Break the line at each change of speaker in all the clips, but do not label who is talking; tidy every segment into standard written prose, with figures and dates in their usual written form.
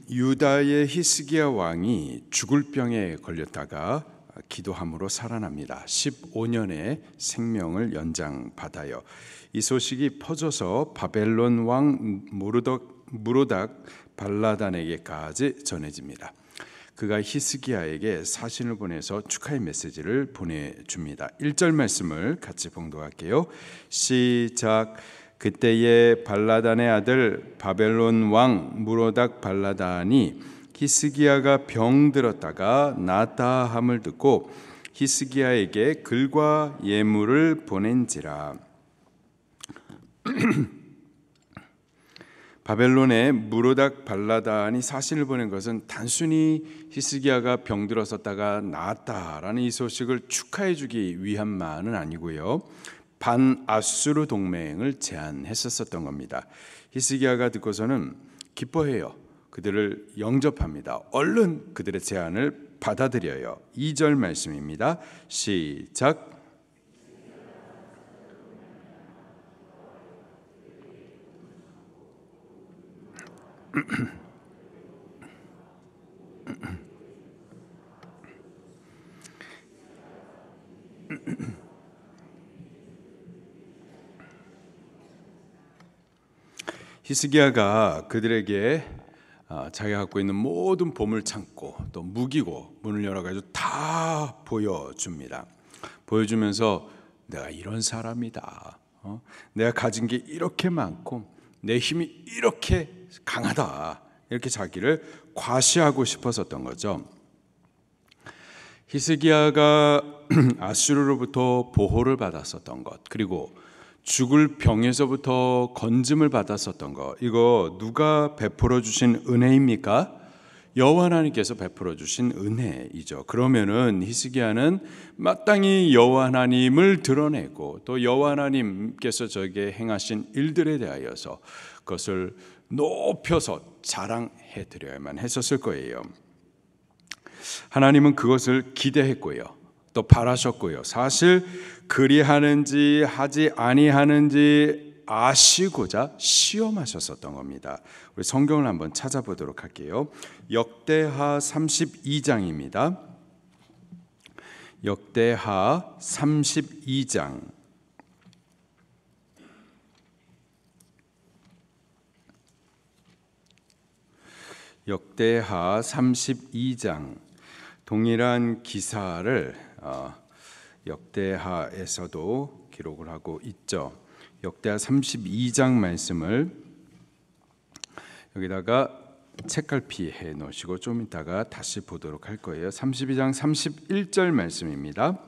유다의 히스기야 왕이 죽을 병에 걸렸다가 기도함으로 살아납니다. 15년의 생명을 연장받아요. 이 소식이 퍼져서 바벨론 왕 무로닥 발라단에게까지 전해집니다. 그가 히스기야에게 사신을 보내서 축하의 메시지를 보내줍니다. 1절 말씀을 같이 봉독할게요. 시작. 그때에 발라단의 아들 바벨론 왕 무로닥 발라단이 히스기야가 병들었다가 낫다 함을 듣고 히스기야에게 글과 예물을 보낸지라. 바벨론의 무로닥 발라단이 사신을 보낸 것은 단순히 히스기야가 병들었었다가 나았다라는 이 소식을 축하해 주기 위함만은 아니고요, 반아수르 동맹을 제안했었던 겁니다. 히스기야가 듣고서는 기뻐해요. 그들을 영접합니다. 얼른 그들의 제안을 받아들여요. 2절 말씀입니다. 시작. 히스기야가 그들에게 자기가 갖고 있는 모든 보물 창고, 또 무기고 문을 열어가지고 다 보여줍니다. 보여주면서 내가 이런 사람이다, 내가 가진 게 이렇게 많고 내 힘이 이렇게 강하다, 이렇게 자기를 과시하고 싶었었던 거죠. 히스기야가 아수르로부터 보호를 받았었던 것, 그리고 죽을 병에서부터 건짐을 받았었던 것, 이거 누가 베풀어 주신 은혜입니까? 여호와 하나님께서 베풀어 주신 은혜이죠. 그러면은 히스기야는 마땅히 여호와 하나님을 드러내고 또 여호와 하나님께서 저에게 행하신 일들에 대하여서 그것을 높여서 자랑해 드려야만 했었을 거예요. 하나님은 그것을 기대했고요, 또 바라셨고요. 사실 그리하는지 하지 아니하는지 아시고자 시험하셨었던 겁니다. 우리 성경을 한번 찾아보도록 할게요. 역대하 32장입니다. 역대하 32장. 역대하 32장. 동일한 기사를 역대하에서도 기록을 하고 있죠. 역대하 32장 말씀을 여기다가 책갈피 해 놓으시고 좀 이따가 다시 보도록 할 거예요. 32장 31절 말씀입니다.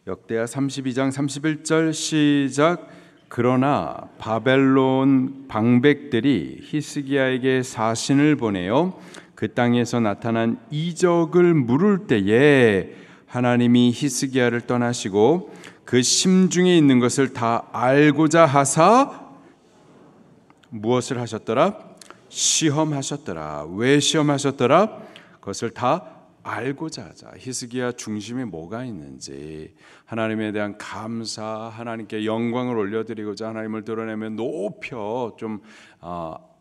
역대하 32장 31절 시작. 그러나 바벨론 방백들이 히스기야에게 사신을 보내어 그 땅에서 나타난 이적을 물을 때에 하나님이 히스기야를 떠나시고 그 심중에 있는 것을 다 알고자 하사 무엇을 하셨더라? 시험하셨더라. 왜 시험하셨더라? 그것을 다 알고자 하자. 히스기야 중심에 뭐가 있는지, 하나님에 대한 감사, 하나님께 영광을 올려드리고자 하나님을 드러내며 높여 좀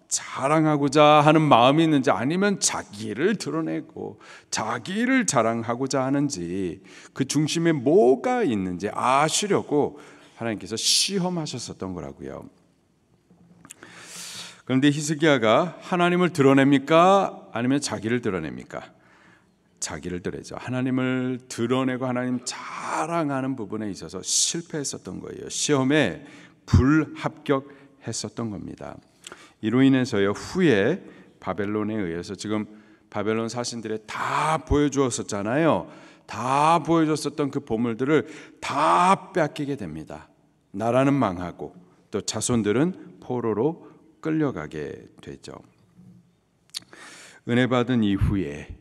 자랑하고자 하는 마음이 있는지, 아니면 자기를 드러내고 자기를 자랑하고자 하는지, 그 중심에 뭐가 있는지 아시려고 하나님께서 시험하셨었던 거라고요. 그런데 히스기야가 하나님을 드러냅니까? 아니면 자기를 드러냅니까? 자기를 드러내죠. 하나님을 드러내고 하나님 자랑하는 부분에 있어서 실패했었던 거예요. 시험에 불합격했었던 겁니다. 이로 인해서요, 후에 바벨론에 의해서, 지금 바벨론 사신들이 다 보여주었었잖아요. 다 보여줬었던 그 보물들을 다 뺏기게 됩니다. 나라는 망하고 또 자손들은 포로로 끌려가게 되죠. 은혜 받은 이후에,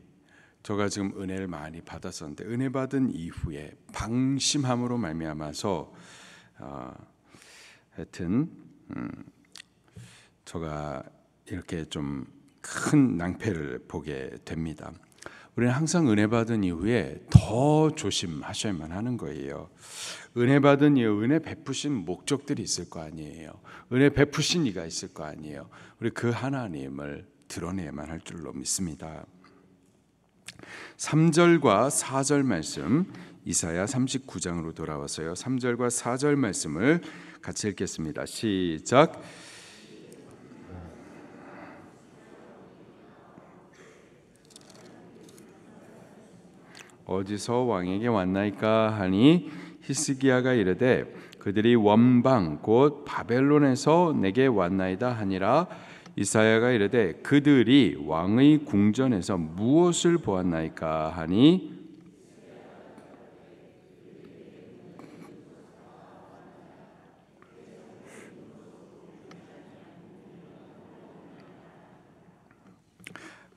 저가 지금 은혜를 많이 받았었는데 은혜 받은 이후에 방심함으로 말미암아서 하여튼 저가 이렇게 좀 큰 낭패를 보게 됩니다. 우리는 항상 은혜 받은 이후에 더 조심하셔야만 하는 거예요. 은혜 받은 이후 은혜 베푸신 목적들이 있을 거 아니에요. 은혜 베푸신 이가 있을 거 아니에요. 우리 그 하나님을 드러내야만 할 줄로 믿습니다. 3절과 4절 말씀, 이사야 39장으로 돌아와서요. 3절과 4절 말씀을 같이 읽겠습니다. 시작. 어디서 왕에게 왔나이까 하니 히스기야가 이르되 그들이 원방 곧 바벨론에서 내게 왔나이다 하니라. 이사야가 이르되 그들이 왕의 궁전에서 무엇을 보았나이까 하니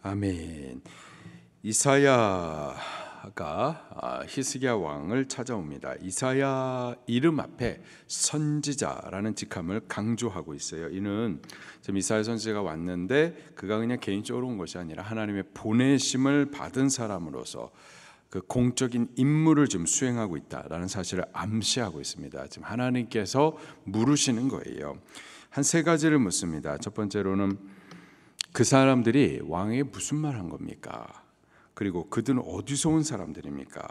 아멘. 이사야가 히스기야 왕을 찾아옵니다. 이사야 이름 앞에 선지자라는 직함을 강조하고 있어요. 이는 지금 이사야 선지자가 왔는데 그가 그냥 개인적으로 온 것이 아니라 하나님의 보내심을 받은 사람으로서 그 공적인 임무를 좀 수행하고 있다라는 사실을 암시하고 있습니다. 지금 하나님께서 물으시는 거예요. 한 세 가지를 묻습니다. 첫 번째로는 그 사람들이 왕에게 무슨 말 한 겁니까? 그리고 그들은 어디서 온 사람들입니까?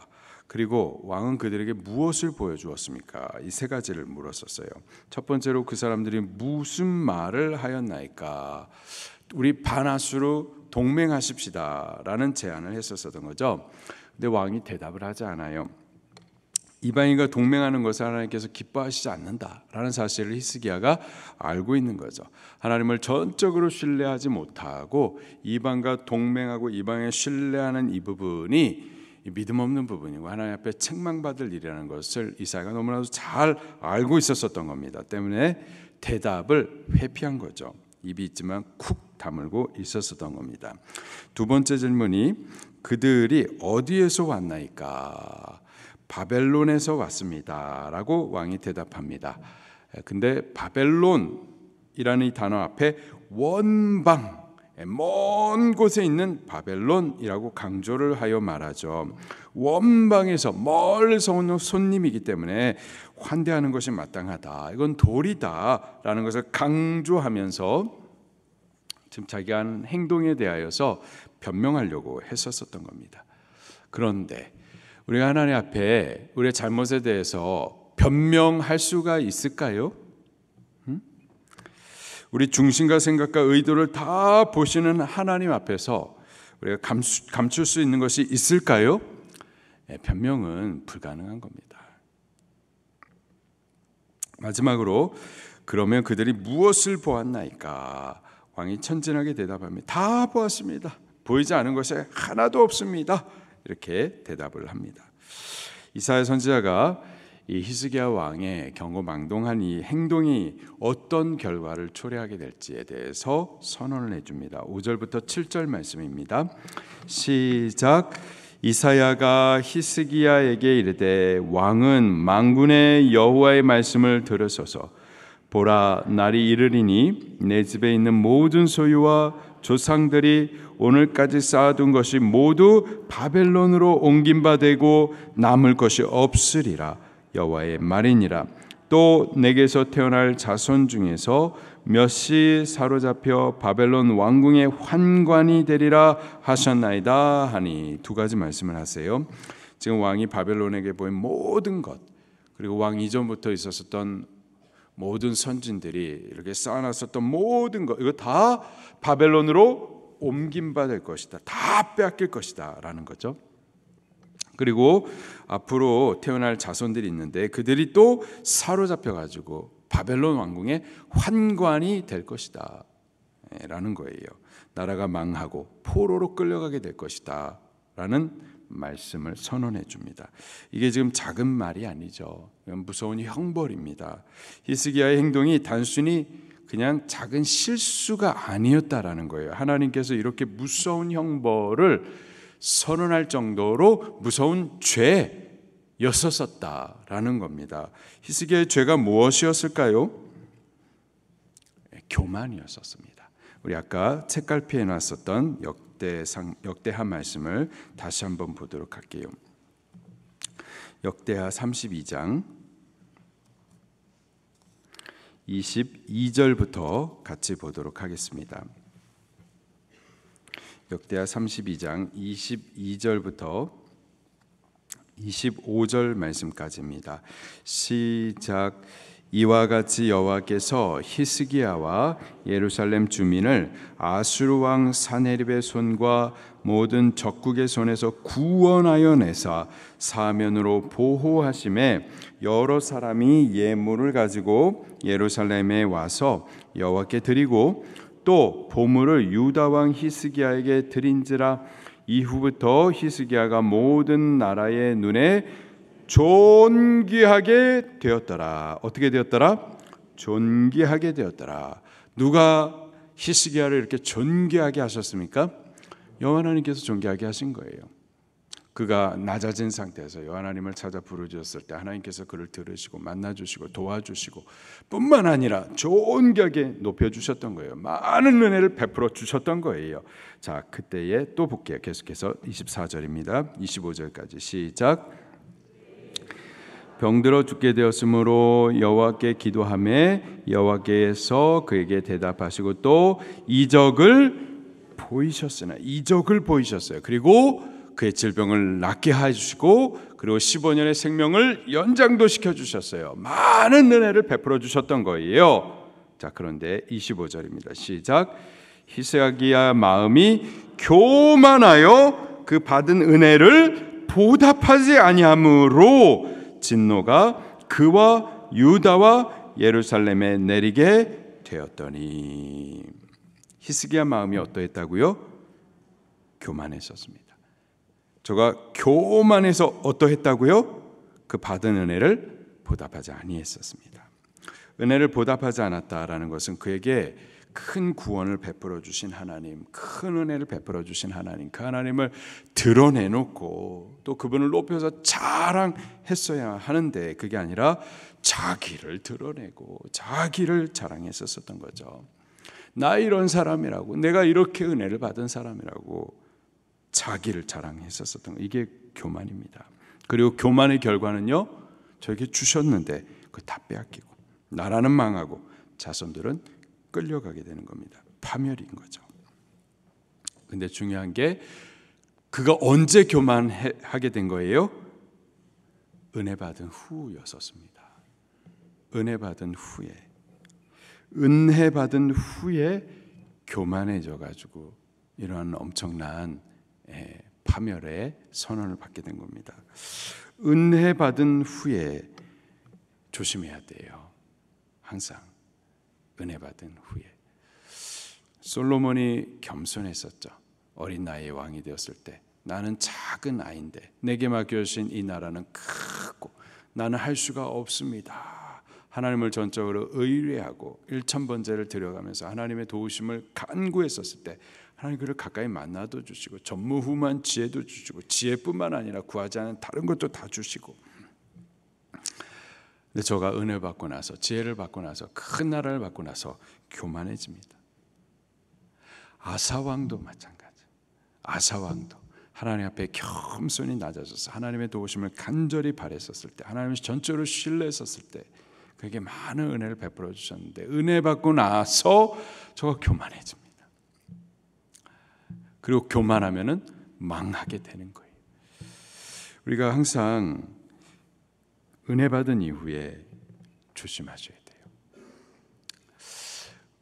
그리고 왕은 그들에게 무엇을 보여주었습니까? 이 세 가지를 물었었어요. 첫 번째로 그 사람들이 무슨 말을 하였나이까? 우리 반하수로 동맹하십시다 라는 제안을 했었던 거죠. 근데 왕이 대답을 하지 않아요. 이방인과 동맹하는 것을 하나님께서 기뻐하시지 않는다라는 사실을 히스기야가 알고 있는 거죠. 하나님을 전적으로 신뢰하지 못하고 이방과 동맹하고 이방에 신뢰하는 이 부분이 믿음 없는 부분이고 하나님 앞에 책망받을 일이라는 것을 이사야가 너무나도 잘 알고 있었던 겁니다. 때문에 대답을 회피한 거죠. 입이 있지만 쿡 다물고 있었던 겁니다. 두 번째 질문이 그들이 어디에서 왔나이까? 바벨론에서 왔습니다 라고 왕이 대답합니다. 근데 바벨론이라는 이 단어 앞에 원방, 먼 곳에 있는 바벨론이라고 강조를 하여 말하죠. 원방에서 멀리서 온 손님이기 때문에 환대하는 것이 마땅하다, 이건 도리다 라는 것을 강조하면서 지금 자기가 하는 행동에 대하여서 변명하려고 했었던 겁니다. 그런데 우리가 하나님 앞에 우리의 잘못에 대해서 변명할 수가 있을까요? 우리 중심과 생각과 의도를 다 보시는 하나님 앞에서 우리가 감출 수 있는 것이 있을까요? 변명은 불가능한 겁니다. 마지막으로 그러면 그들이 무엇을 보았나이까? 왕이 천진하게 대답합니다. 다 보았습니다. 보이지 않은 것이 하나도 없습니다. 이렇게 대답을 합니다. 이사야 선지자가 이 히스기야 왕의 경고망동한 이 행동이 어떤 결과를 초래하게 될지에 대해서 선언을 해줍니다. 5절부터 7절 말씀입니다. 시작. 이사야가 히스기야에게 이르되 왕은 만군의 여호와의 말씀을 들으소서. 보라, 날이 이르리니 내 집에 있는 모든 소유와 조상들이 오늘까지 쌓아둔 것이 모두 바벨론으로 옮긴 바 되고 남을 것이 없으리라. 여호와의 말이니라. 또 내게서 태어날 자손 중에서 몇이 사로잡혀 바벨론 왕궁의 환관이 되리라 하셨나이다 하니. 두 가지 말씀을 하세요. 지금 왕이 바벨론에게 보인 모든 것, 그리고 왕 이전부터 있었던 모든 선진들이 이렇게 쌓아놨었던 모든 것, 이거 다 바벨론으로 옮긴 바 될 것이다, 다 빼앗길 것이다 라는 거죠. 그리고 앞으로 태어날 자손들이 있는데 그들이 또 사로잡혀 가지고 바벨론 왕궁의 환관이 될 것이다 라는 거예요. 나라가 망하고 포로로 끌려가게 될 것이다 라는 말씀을 선언해 줍니다. 이게 지금 작은 말이 아니죠. 무서운 형벌입니다. 히스기야의 행동이 단순히 그냥 작은 실수가 아니었다라는 거예요. 하나님께서 이렇게 무서운 형벌을 선언할 정도로 무서운 죄였었다라는 겁니다. 히스기야의 죄가 무엇이었을까요? 교만이었었습니다. 우리 아까 책갈피에 놨었던 역대하 말씀을 다시 한번 보도록 할게요. 역대하 32장 22절부터 같이 보도록 하겠습니다. 역대하 32장 22절부터 25절 말씀까지입니다. 시작. 이와 같이 여호와께서 히스기야와 예루살렘 주민을 아수르 왕 사네립의 손과 모든 적국의 손에서 구원하여 내사 사면으로 보호하심에 여러 사람이 예물을 가지고 예루살렘에 와서 여호와께 드리고 또 보물을 유다 왕 히스기야에게 드린지라. 이후부터 히스기야가 모든 나라의 눈에 존귀하게 되었더라. 어떻게 되었더라? 존귀하게 되었더라. 누가 히스기야를 이렇게 존귀하게 하셨습니까? 여호와 하나님께서 존귀하게 하신 거예요. 그가 낮아진 상태에서 여호와 하나님을 찾아 부르짖었을 때 하나님께서 그를 들으시고 만나주시고 도와주시고 뿐만 아니라 존귀하게 높여주셨던 거예요. 많은 은혜를 베풀어 주셨던 거예요. 자, 그때에 또 볼게요. 계속해서 24절입니다. 25절까지 시작. 병들어 죽게 되었으므로 여호와께 기도하매 여호와께서 그에게 대답하시고 또 이적을 보이셨어요. 그리고 그의 질병을 낫게 해주시고 그리고 15년의 생명을 연장도 시켜주셨어요. 많은 은혜를 베풀어 주셨던 거예요. 자, 그런데 25절입니다. 시작. 히스기야 마음이 교만하여 그 받은 은혜를 보답하지 아니하므로 진노가 그와 유다와 예루살렘에 내리게 되었더니. 히스기야 마음이 어떠했다고요? 교만했었습니다. 저가 교만해서 어떠했다고요? 그 받은 은혜를 보답하지 아니했었습니다. 은혜를 보답하지 않았다라는 것은 그에게 큰 구원을 베풀어 주신 하나님, 큰 은혜를 베풀어 주신 하나님, 그 하나님을 드러내놓고 또 그분을 높여서 자랑했어야 하는데 그게 아니라 자기를 드러내고 자기를 자랑했었던 거죠. 나 이런 사람이라고, 내가 이렇게 은혜를 받은 사람이라고 자기를 자랑했었던 거, 이게 교만입니다. 그리고 교만의 결과는요, 저에게 주셨는데 그거 다 빼앗기고 나라는 망하고 자손들은 끌려가게 되는 겁니다. 파멸인 거죠. 근데 중요한 게 그가 언제 교만하게 된 거예요? 은혜 받은 후였었습니다. 은혜 받은 후에 교만해져 가지고 이러한 엄청난 파멸의 선언을 받게 된 겁니다. 은혜 받은 후에 조심해야 돼요. 항상 은혜 받은 후에. 솔로몬이 겸손했었죠. 어린 나이에 왕이 되었을 때 나는 작은 아이인데 내게 맡겨주신 이 나라는 크고 나는 할 수가 없습니다. 하나님을 전적으로 의뢰하고 일천번제를 드려가면서 하나님의 도우심을 간구했었을 때 하나님 그를 가까이 만나도 주시고 전무후무한 지혜도 주시고 지혜뿐만 아니라 구하지 않은 다른 것도 다 주시고. 근데 저가 은혜 받고 나서 지혜를 받고 나서 큰 나라를 받고 나서 교만해집니다. 아사왕도 마찬가지. 아사왕도 하나님 앞에 겸손히 낮아져서 하나님의 도우심을 간절히 바랬었을 때, 하나님을 전적으로 신뢰했었을 때 그에게 많은 은혜를 베풀어 주셨는데 은혜 받고 나서 저가 교만해집니다. 그리고 교만하면은 망하게 되는 거예요. 우리가 항상 은혜 받은 이후에 조심하셔야 돼요.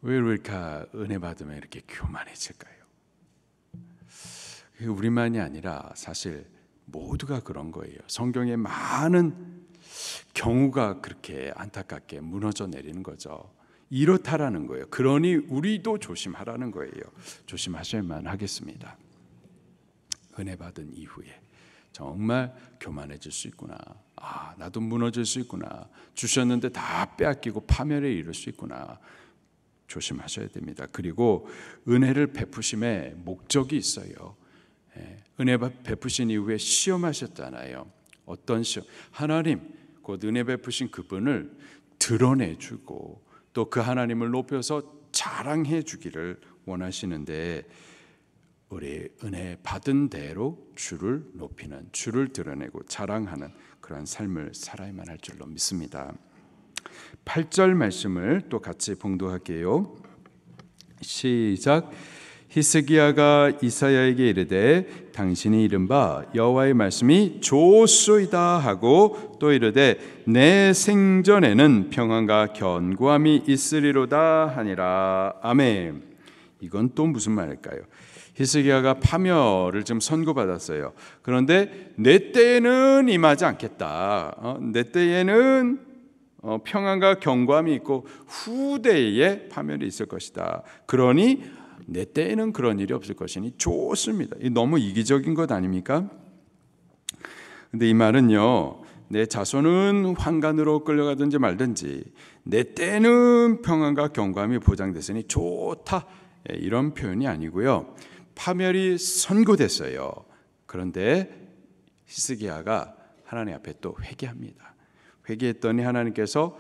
왜 이렇게 은혜 받으면 이렇게 교만해질까요? 우리만이 아니라 사실 모두가 그런 거예요. 성경에 많은 경우가 그렇게 안타깝게 무너져 내리는 거죠. 이렇다라는 거예요. 그러니 우리도 조심하라는 거예요. 조심하셔야만 하겠습니다. 은혜 받은 이후에 정말 교만해질 수 있구나. 나도 무너질 수 있구나. 주셨는데 다 빼앗기고 파멸에 이를 수 있구나. 조심하셔야 됩니다. 그리고 은혜를 베푸심에 목적이 있어요. 은혜 베푸신 이후에 시험하셨잖아요. 어떤 시험? 하나님, 곧 은혜 베푸신 그분을 드러내주고 또 그 하나님을 높여서 자랑해 주기를 원하시는데 우리 은혜 받은 대로 주를 높이는, 주를 드러내고 자랑하는 그런 삶을 살아야만 할 줄로 믿습니다. 8절 말씀을 또 같이 봉독할게요. 시작. 히스기야가 이사야에게 이르되 당신이 이른바 여호와의 말씀이 좋소이다 하고 또 이르되 내 생전에는 평안과 견고함이 있으리로다 하니라. 아멘. 이건 또 무슨 말일까요? 히스기야가 파멸을 좀 선고받았어요. 그런데 내 때에는 임하지 않겠다. 내 때에는 평안과 견고함이 있고 후대에 파멸이 있을 것이다. 그러니 내 때에는 그런 일이 없을 것이니 좋습니다. 너무 이기적인 것 아닙니까? 근데 이 말은요, 내 자손은 환관으로 끌려가든지 말든지 내 때는 평안과 견고함이 보장됐으니 좋다, 이런 표현이 아니고요. 파멸이 선고됐어요. 그런데 히스기야가 하나님 앞에 또 회개합니다. 회개했더니 하나님께서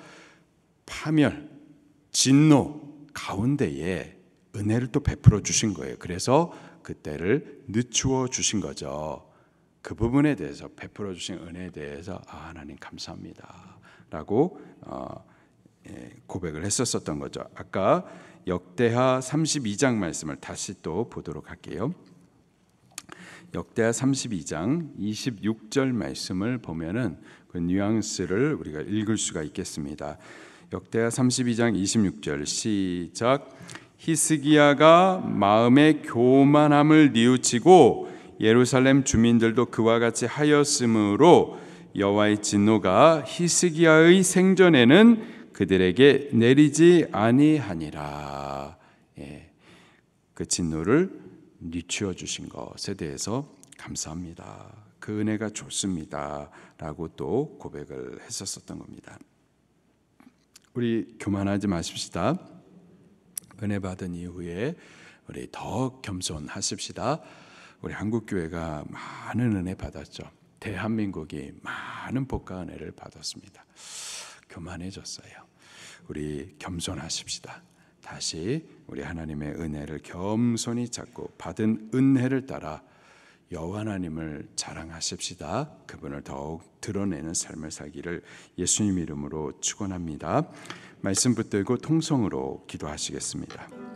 파멸, 진노 가운데에 은혜를 또 베풀어 주신 거예요. 그래서 그때를 늦추어 주신 거죠. 그 부분에 대해서, 베풀어 주신 은혜에 대해서 하나님 감사합니다 라고 고백을 했었던 거죠. 아까 역대하 32장 말씀을 다시 또 보도록 할게요. 역대하 32장 26절 말씀을 보면은 그 뉘앙스를 우리가 읽을 수가 있겠습니다. 역대하 32장 26절 시작. 히스기야가 마음의 교만함을 뉘우치고 예루살렘 주민들도 그와 같이 하였으므로 여호와의 진노가 히스기야의 생전에는 그들에게 내리지 아니하니라. 그 진노를 늦추어 주신 것에 대해서 감사합니다. 그 은혜가 좋습니다 라고 또 고백을 했었던 겁니다. 우리 교만하지 마십시다. 은혜 받은 이후에 우리 더 겸손하십시다. 우리 한국교회가 많은 은혜 받았죠. 대한민국이 많은 복과 은혜를 받았습니다. 교만해졌어요. 우리 겸손하십시다. 다시 우리 하나님의 은혜를 겸손히 잡고 받은 은혜를 따라 여호와 하나님을 자랑하십시다. 그분을 더욱 드러내는 삶을 살기를 예수님 이름으로 축원합니다. 말씀 붙들고 통성으로 기도하시겠습니다.